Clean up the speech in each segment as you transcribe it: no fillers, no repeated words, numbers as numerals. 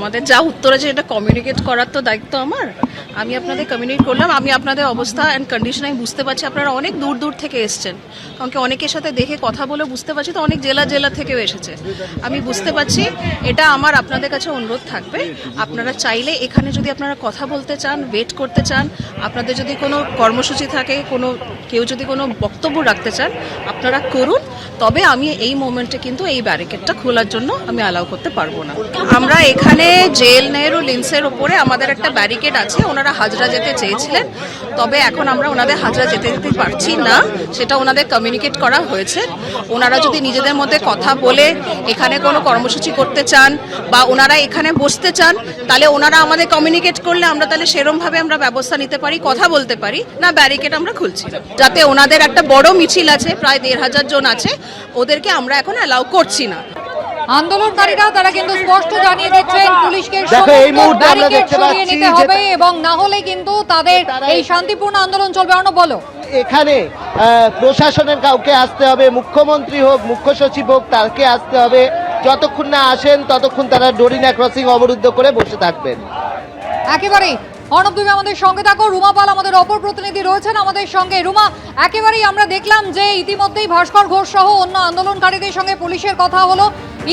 আমাদের যা উত্তর আছে এটা কমিউনিকেট করার তো দায়িত্ব আমার। আমি আপনাদের কমিউনিকেট করলাম, আমি আপনাদের অবস্থা অ্যান্ড কন্ডিশন আমি বুঝতে পারছি। আপনারা অনেক দূর দূর থেকে এসছেন, কারণ কি অনেকের সাথে দেখে কথা বলে বুঝতে পারছি তো অনেক জেলা জেলা থেকেও এসেছে। আমি বুঝতে পারছি, এটা আমার আপনাদের কাছে অনুরোধ থাকবে, আপনারা চাইলে এখানে যদি আপনারা কথা বলতে চান, ওয়েট করতে চান, আপনাদের যদি কোনো কর্মসূচি থাকে, কেউ যদি কোনো বক্তব্য রাখতে চান আপনারা করুন, তবে আমি এই মোমেন্টে কিন্তু এই ব্যারিকেডটা খোলার জন্য আমি অ্যালাউ করতে পারবো না। আমরা এখানে জেল নেহেরু লিন্সের ওপরে আমাদের একটা ব্যারিকেড আছে, ওনারা হাজরা যেতে চেয়েছিলেন, তবে এখন আমরা ওনাদের হাজরা যেতে পারছি না, সেটা ওনাদের কমিউনিকেট করা হয়েছে। ওনারা যদি নিজেদের মধ্যে কথা বলে এখানে কোনো কর্মসূচি করতে চান বা ওনারা এখানে বসতে চান, তাহলে ওনারা আমাদের কমিউনিকেট করলে আমরা তাহলে সেরমভাবে আমরা ব্যবস্থা নিতে পারি, কথা বলতে পারি না। ব্যারিকেড আমরা খুলছি না, যাতে ওনাদের একটা বড় মিছিল আছে, প্রায় ১,৫০০ জন আছে, ওদেরকে আমরা এখন অ্যালাউ করছি না। আন্দোলনকারীরা তারা কিন্তু স্পষ্ট জানিয়ে দিচ্ছেন পুলিশকে সরিয়ে নিতে হবে এবং না হলে কিন্তু তাদের এই শান্তিপূর্ণ আন্দোলন চলবে। অর্ণব, বলো। এখানে প্রশাসনের কাউকে আসতে হবে, মুখ্যমন্ত্রী হোক, মুখ্য সচিব হোক, তাকে আসতে হবে। যতক্ষণ না আসেন ততক্ষণ তারা ডোরিনা ক্রসিং অবরুদ্ধ করে বসে থাকবেন। একেবারেই অর্ণব, তুমি আমাদের সঙ্গে থাকো। রুমা পাল আমাদের অপর প্রতিনিধি রয়েছেন আমাদের সঙ্গে। রুমা, একেবারেই আমরা দেখলাম যে ইতিমধ্যেই ভাস্কর ঘোষ সহ অন্য আন্দোলনকারীদের সঙ্গে পুলিশের কথা হলো।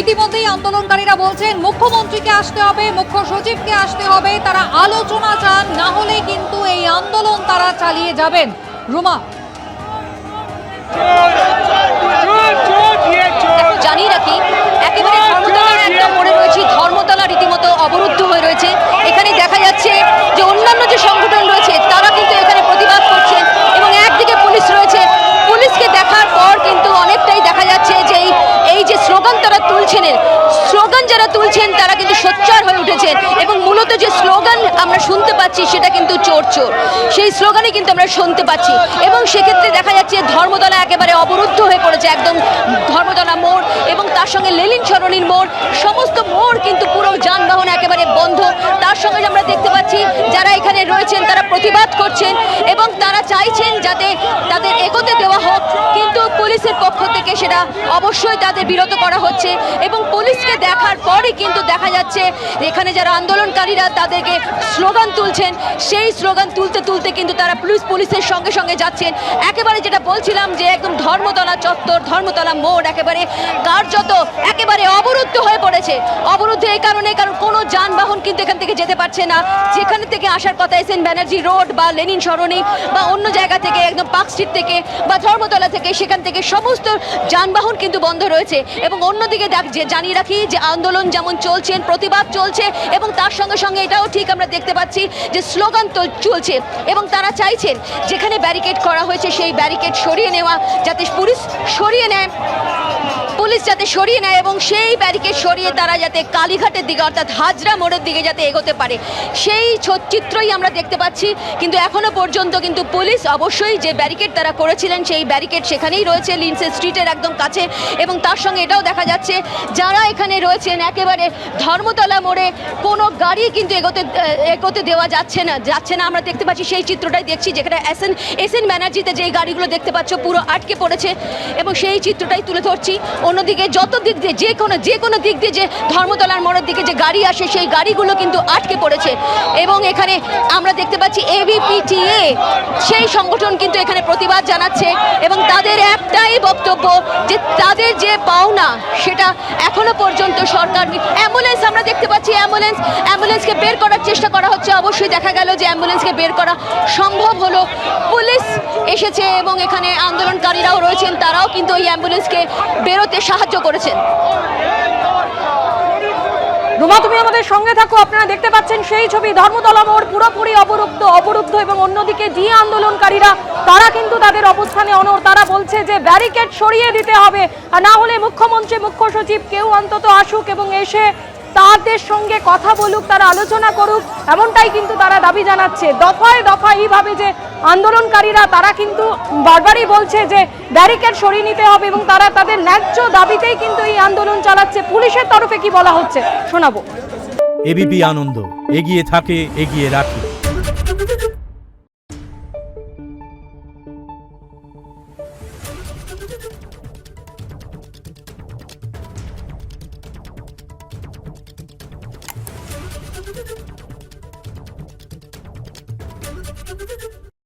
ইতিমধ্যেই আন্দোলনকারীরা বলছেন মুখ্যমন্ত্রীকে আসতে হবে, মুখ্য সচিবকে আসতে হবে, তারা আলোচনা চান, না হলে কিন্তু এই আন্দোলন তারা চালিয়ে যাবেন। রুমা, জানিয়ে রাখি, একেবারে ধর্মতলার একদম মোড়ে রয়েছে, ধর্মতলা রীতিমতো অবরুদ্ধ হয়ে রয়েছে। এখানে দেখা যাচ্ছে যে অন্যান্য যে সংগঠন রয়েছে তারা কিন্তু এখানে প্রতিবাদ করছেন এবং একদিকে পুলিশ রয়েছে। পুলিশকে দেখার পর কিন্তু অনেকটাই দেখা যাচ্ছে যে এই যে স্লোগান তারা তুলছেন, স্লোগান যারা তুলছেন তারা কিন্তু সোচ্চার হয়ে উঠেছেন এবং মূলত যে স্লোগান আমরা শুনতে পাচ্ছি সেটা কিন্তু চোর চোর, সেই স্লোগানই কিন্তু আমরা শুনতে পাচ্ছি। এবং সেক্ষেত্রে দেখা যাচ্ছে ধর্মতলা একেবারে অবরুদ্ধ হয়ে পড়েছে, একদম ধর্মতলা মোড় এবং তার সঙ্গে লেনিন সরণির মোড়, সমস্ত মোড় কিন্তু পুরো যানবাহন একেবারে বন্ধ। তার সঙ্গে আমরা দেখতে পাচ্ছি যারা এখানে রয়েছেন তারা প্রতিবাদ করছেন এবং তারা চাইছেন যাতে তাদের এগোতে দেওয়া হোক, কিন্তু পুলিশের পক্ষ থেকে সেটা অবশ্যই তাদের বিরত করা হচ্ছে। এবং পুলিশকে দেখার পরে কিন্তু দেখা যাচ্ছে এখানে যারা আন্দোলনকারীরা তাদেরকে স্লোগান তুলছেন, সেই স্লোগান তুলতে তুলতে কিন্তু তারা পুলিশের সঙ্গে সঙ্গে যাচ্ছেন। একেবারে যেটা বলছিলাম যে একদম ধর্মতলা চত্বর, ধর্মতলা মোড় একেবারে কার্যত একেবারে অবরুদ্ধ হয়ে পড়েছে। অবরুদ্ধ এই কারণে, কারণ কোনো যানবাহন কিন্তু এখান থেকে যেতে পারছে না। যেখানে থেকে আসার কথা এসএন ব্যানার্জি রোড বা লেনিন সরণি বা অন্য জায়গা থেকে, একদম পার্ক স্ট্রিট থেকে বা ধর্মতলা থেকে, সেখান থেকে সমস্ত যানবাহন কিন্তু বন্ধ রয়েছে। এবং অন্যদিকে জানিয়ে রাখি যে আন্দোলন যেমন চলছেন, প্রতিবাদ চলছে এবং তার সঙ্গে সঙ্গে এটাও ঠিক আমরা দেখতে পাচ্ছি যে স্লোগান চলছে এবং তারা চাইছেন যেখানে ব্যারিকেড করা হয়েছে সেই ব্যারিকেড সরিয়ে নেওয়া, যাতে পুলিশ সরিয়ে নেয়, পুলিশ যাতে সরিয়ে নেয় এবং সেই ব্যারিকেড সরিয়ে তারা যাতে কালীঘাটের দিকে অর্থাৎ হাজরা মোড়ের দিকে যাতে এগোতে পারে, সেই চিত্রই আমরা দেখতে পাচ্ছি। কিন্তু এখনো পর্যন্ত কিন্তু পুলিশ অবশ্যই যে ব্যারিকেড তারা করেছিলেন সেই ব্যারিকেড সেখানেই রয়েছে, লিন্সে স্ট্রিটের একদম কাছে। এবং তার সঙ্গে এটাও দেখা যাচ্ছে যারা এখানে রয়েছেন একেবারে ধর্মতলা মোড়ে কোনো গাড়ি কিন্তু এগোতে দেওয়া যাচ্ছে না। আমরা দেখতে পাচ্ছি সেই চিত্রটাই দেখছি, যেখানে এসএন ব্যানার্জিতে যেই গাড়িগুলো দেখতে পাচ্ছ পুরো আটকে পড়েছে এবং সেই চিত্রটাই তুলে ধরছি। অন্যদিকে যত দিক দিয়ে যে কোনো দিক দিয়ে যে ধর্মতলার মোড়ের দিকে যে গাড়ি আসে সেই গাড়িগুলো কিন্তু আটকে পড়েছে। এবং এখানে আমরা দেখতে পাচ্ছি ABPTA সেই সংগঠন কিন্তু এখানে প্রতিবাদ জানাচ্ছে এবং তাদের একটাই বক্তব্য যে তাদের যে পাওনা সেটা এখনো পর্যন্ত সরকার। অ্যাম্বুলেন্স আমরা দেখতে পাচ্ছি, অ্যাম্বুলেন্সকে বের করার চেষ্টা করা হচ্ছে। অবশ্যই দেখা গেল যে অ্যাম্বুলেন্সকে বের করা সম্ভব হলো, পুলিশ এসেছে এবং এখানে আন্দোলনকারীরাও রয়েছেন, তারাও কিন্তু এই অ্যাম্বুলেন্সকে বেরোতে সাহায্য করেছেন। রুমা, তুমি আমাদের সঙ্গে থাকো। আপনারা দেখতে পাচ্ছেন সেই ছবি, ধর্মতলা মোড় পুরোপুরি অবরুদ্ধ এবং অন্যদিকে যে আন্দোলনকারীরা তারা কিন্তু তাদের অবস্থানে অনড়। তারা বলছে যে ব্যারিকেড সরিয়ে দিতে হবে, আর না হলে মুখ্যমন্ত্রী, মুখ্য সচিব কেউ অন্তত আসুক এবং এসে তাদের সঙ্গে কথা বলুক, তারা আলোচনা করুক, এমনটাই কিন্তু তারা দাবি জানাচ্ছে। দফায় দফায় এইভাবে যে আন্দোলনকারীরা তারা কিন্তু বারবারই বলছে যে ব্যারিকেড সরিয়ে নিতে হবে এবং তারা তাদের ন্যায্য দাবিতেই কিন্তু এই আন্দোলন চালাচ্ছে। পুলিশের তরফে কি বলা হচ্ছে শোনাবো। এবিপি আনন্দ, এগিয়ে থাকে, এগিয়ে রাখে।